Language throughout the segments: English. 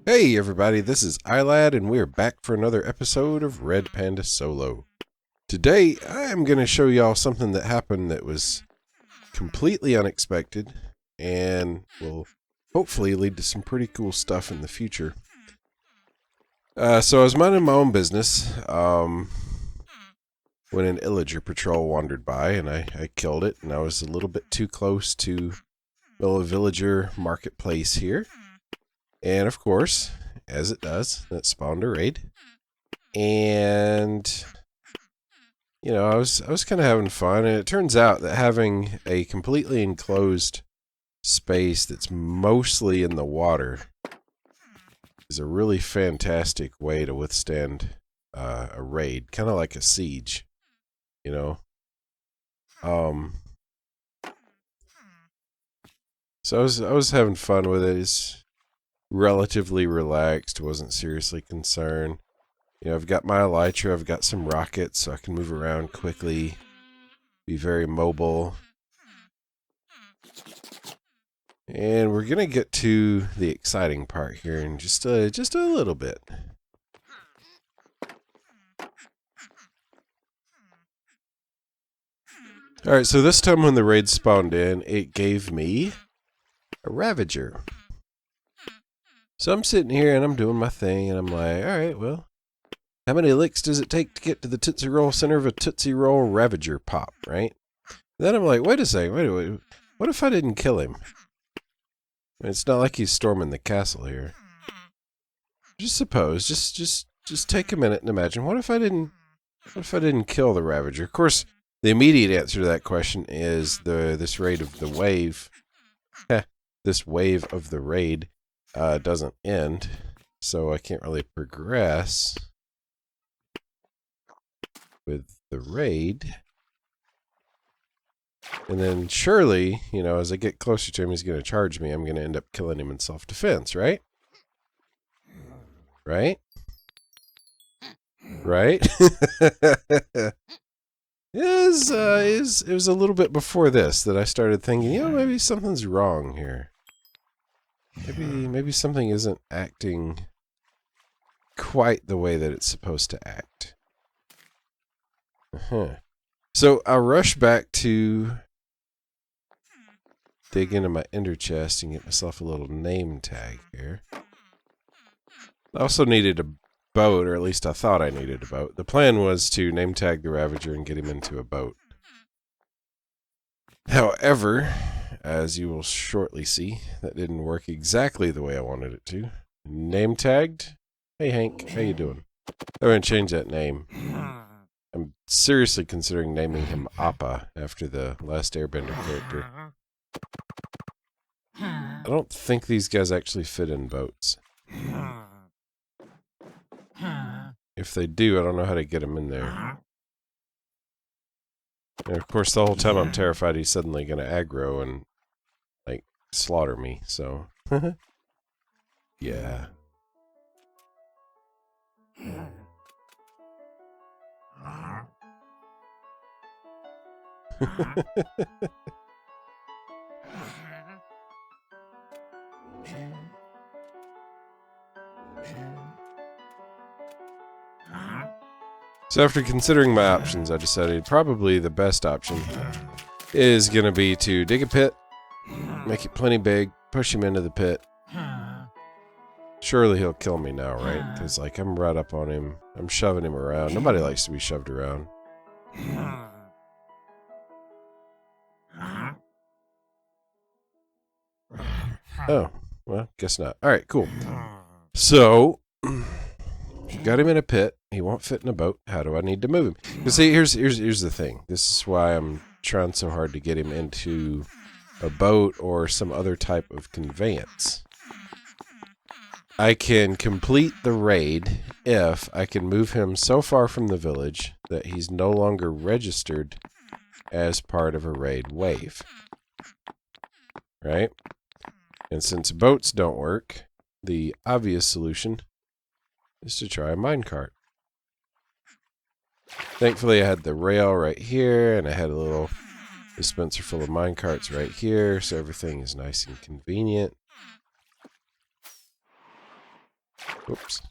Hey everybody, this is Aylad and we're back for another episode of Red Panda Solo. Today I am going to show y'all something that happened that was completely unexpected and will hopefully lead to some pretty cool stuff in the future. So I was minding my own business when an illager patrol wandered by and I killed it, and I was a little bit too close to the villager marketplace here. And of course, as it does, that spawned a raid. And you know, I was kind of having fun, and it turns out that having a completely enclosed space that's mostly in the water is a really fantastic way to withstand a raid, kind of like a siege, you know. So I was having fun with it. It's relatively relaxed, wasn't seriously concerned. You know, I've got my elytra, I've got some rockets, so I can move around quickly, be very mobile. And we're gonna get to the exciting part here in just a little bit. Alright, so this time when the raid spawned in, it gave me a Ravager. So I'm sitting here and I'm doing my thing, and I'm like, alright, well, how many licks does it take to get to the Tootsie Roll center of a Tootsie Roll Ravager pop, right? And then I'm like, wait a second, wait, what if I didn't kill him? It's not like he's storming the castle here. Just suppose, just take a minute and imagine, what if I didn't kill the Ravager? Of course, the immediate answer to that question is this raid of the wave. This wave of the raid doesn't end, so I can't really progress with the raid. And then surely, you know, as I get closer to him, he's going to charge me. I'm going to end up killing him in self-defense, right? Right? Right? It was a little bit before this that I started thinking, you know, maybe something's wrong here. Maybe something isn't acting quite the way that it's supposed to act. So I'll rush back to dig into my ender chest and get myself a little name tag here. I also needed a boat, or at least I thought I needed a boat. The plan was to name tag the Ravager and get him into a boat. However, as you will shortly see, that didn't work exactly the way I wanted it to. Name tagged? Hey Hank, how you doing? I'm going to change that name. I'm seriously considering naming him Appa after the last Airbender character. I don't think these guys actually fit in boats. If they do, I don't know how to get them in there. And of course, the whole time I'm terrified he's suddenly going to aggro and, like, slaughter me, so... yeah. So after considering my options, I decided probably the best option is going to be to dig a pit, make it plenty big, push him into the pit. Surely he'll kill me now, right? Because, like, I'm right up on him. I'm shoving him around. Nobody likes to be shoved around. Oh, well, guess not. Alright, cool. So, got him in a pit. He won't fit in a boat. How do I need to move him? Because see, here's the thing. This is why I'm trying so hard to get him into a boat or some other type of conveyance. I can complete the raid if I can move him so far from the village that he's no longer registered as part of a raid wave. Right? And since boats don't work, the obvious solution is to try a minecart. Thankfully, I had the rail right here, and I had a little dispenser full of minecarts right here, so everything is nice and convenient. Oops.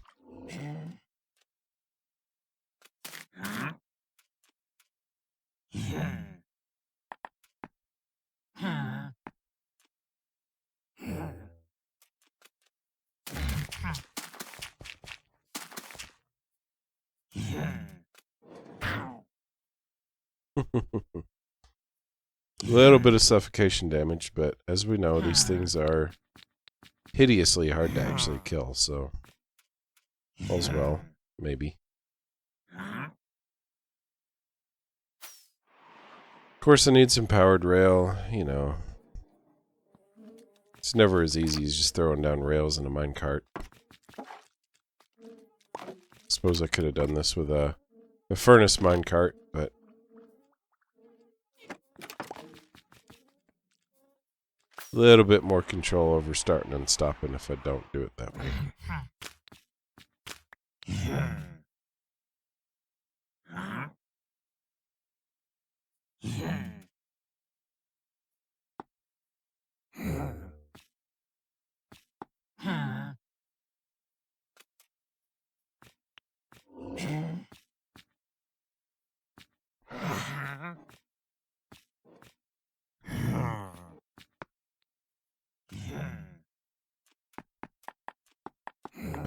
A little bit of suffocation damage, but as we know, these things are hideously hard to actually kill, so all's well, maybe. Of course, I need some powered rail, you know. It's never as easy as just throwing down rails in a minecart. Suppose I could have done this with a furnace minecart, but a little bit more control over starting and stopping if I don't do it that way.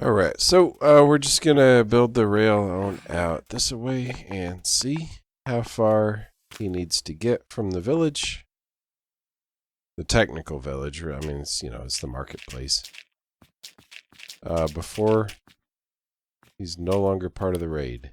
Alright, so we're just gonna build the rail on out this way and see how far he needs to get from the village. The technical village, I mean, it's, you know, it's the marketplace. Before he's no longer part of the raid.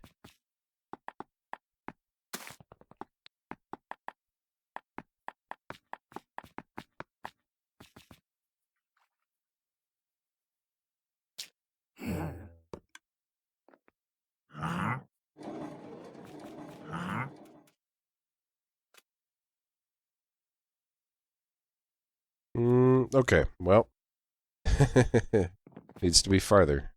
Okay, well, needs to be farther.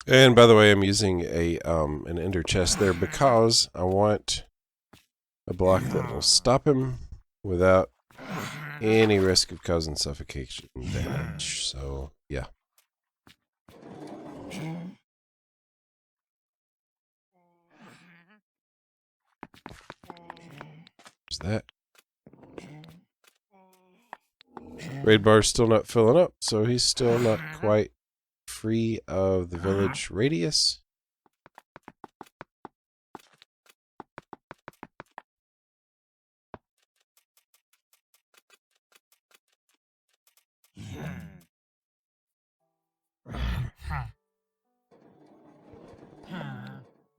And by the way, I'm using an ender chest there because I want a block that will stop him without any risk of causing suffocation damage. So, yeah. There's that. Raid bar's still not filling up, so he's still not quite free of the village radius.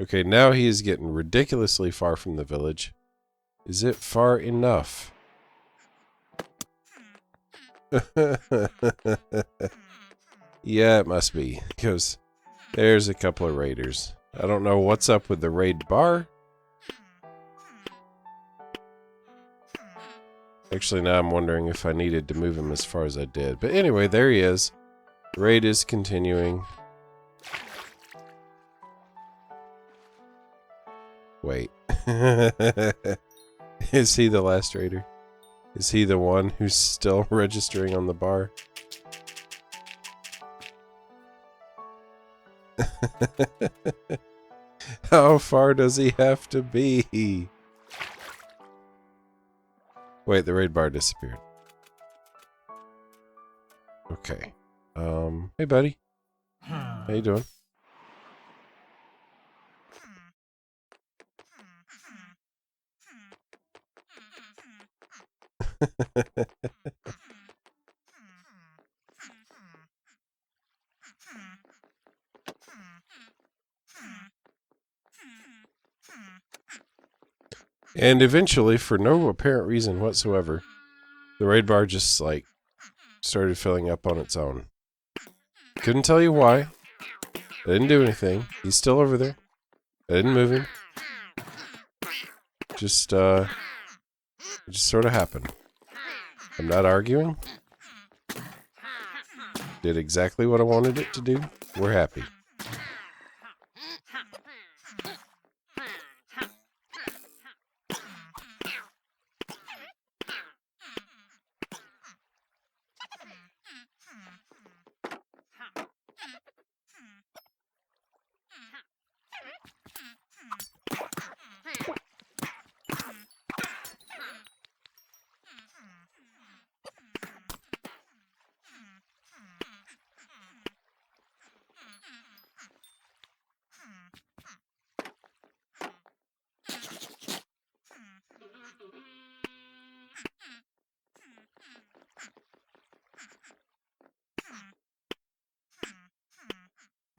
Okay, now he is getting ridiculously far from the village. Is it far enough? Yeah, it must be, because there's a couple of raiders. I don't know what's up with the raid bar. Actually, now I'm wondering if I needed to move him as far as I did. But anyway, there he is. The raid is continuing. Wait. Is he the last raider? Is he the one who's still registering on the bar? How far does he have to be? Wait, the raid bar disappeared. Okay. Hey buddy. How you doing? And eventually, for no apparent reason whatsoever, the raid bar just, like, started filling up on its own. Couldn't tell you why. I didn't do anything. He's still over there. I didn't move him. Just, it just sort of happened. I'm not arguing. Did exactly what I wanted it to do. We're happy.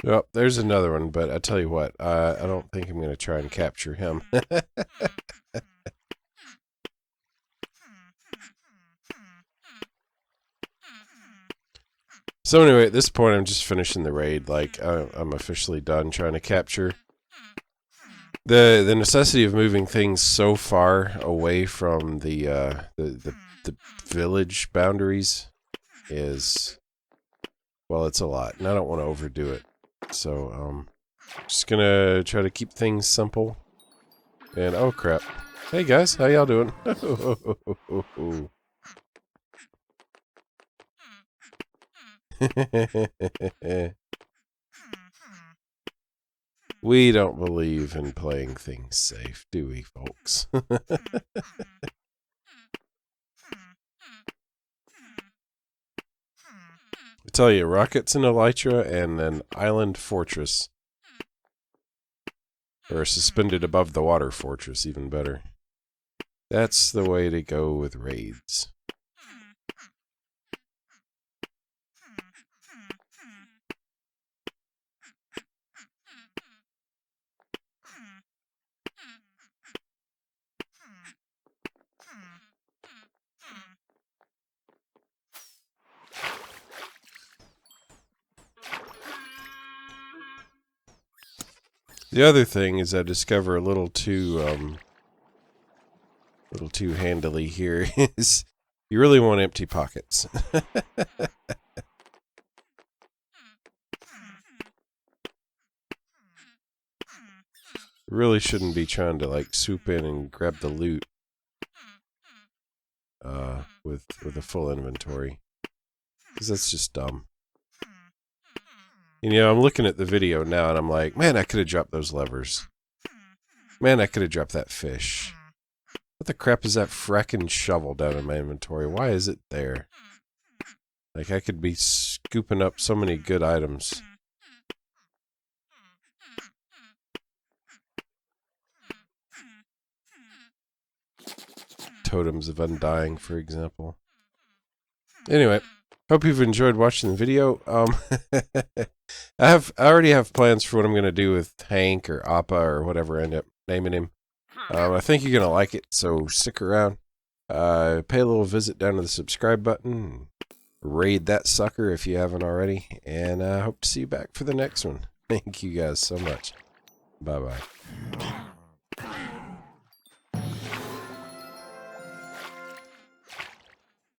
Well, there's another one, but I tell you what, I don't think I'm going to try and capture him. So anyway, at this point, I'm just finishing the raid. Like, I'm officially done trying to capture. The necessity of moving things so far away from the village boundaries is, well, it's a lot, and I don't want to overdo it. So, just gonna try to keep things simple. And, oh crap. Hey guys, how y'all doing? We don't believe in playing things safe, do we, folks? I tell you, rockets and elytra and an island fortress. Or a suspended above the water fortress, even better. That's the way to go with raids. The other thing is I discover a little too handily here is you really want empty pockets. Really shouldn't be trying to like swoop in and grab the loot with a full inventory, because that's just dumb. You know, I'm looking at the video now and I'm like, man, I could have dropped those levers. Man, I could have dropped that fish. What the crap is that fracking shovel down in my inventory? Why is it there? Like, I could be scooping up so many good items. Totems of Undying, for example. Anyway, hope you've enjoyed watching the video. I already have plans for what I'm going to do with Hank or Appa or whatever I end up naming him. I think you're going to like it, so stick around. Pay a little visit down to the subscribe button. Raid that sucker if you haven't already. And I hope to see you back for the next one. Thank you guys so much. Bye-bye.